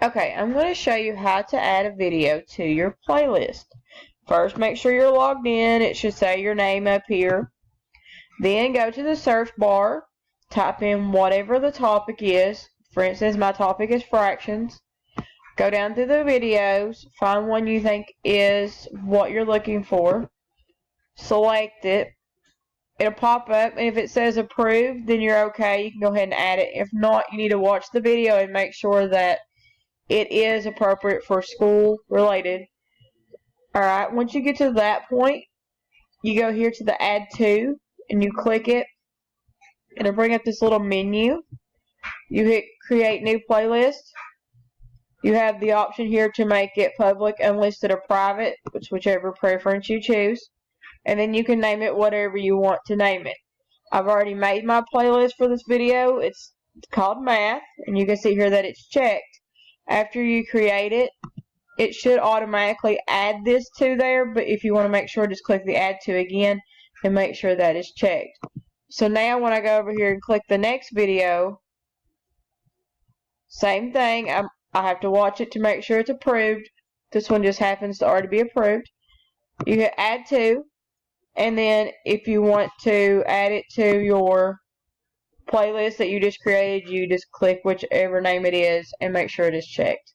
Okay, I'm going to show you how to add a video to your playlist. First, make sure you're logged in. It should say your name up here. Then go to the search bar, type in whatever the topic is. For instance, my topic is fractions. Go down through the videos, find one you think is what you're looking for. Select it. It'll pop up, and if it says approved, then you're okay. You can go ahead and add it. If not, you need to watch the video and make sure that it is appropriate for school related. Alright, once you get to that point, you go here to the add to and you click it. It'll bring up this little menu. You hit create new playlist. You have the option here to make it public, unlisted, or private, whichever preference you choose. And then you can name it whatever you want to name it. I've already made my playlist for this video. It's called Math, and you can see here that it's checked. After you create it, it should automatically add this to there, but if you want to make sure, just click the add to again and make sure that is checked. So now when I go over here and click the next video, same thing, I have to watch it to make sure it's approved. This one just happens to already be approved. You hit add to, and then if you want to add it to your playlist that you just created, you just click whichever name it is and make sure it is checked.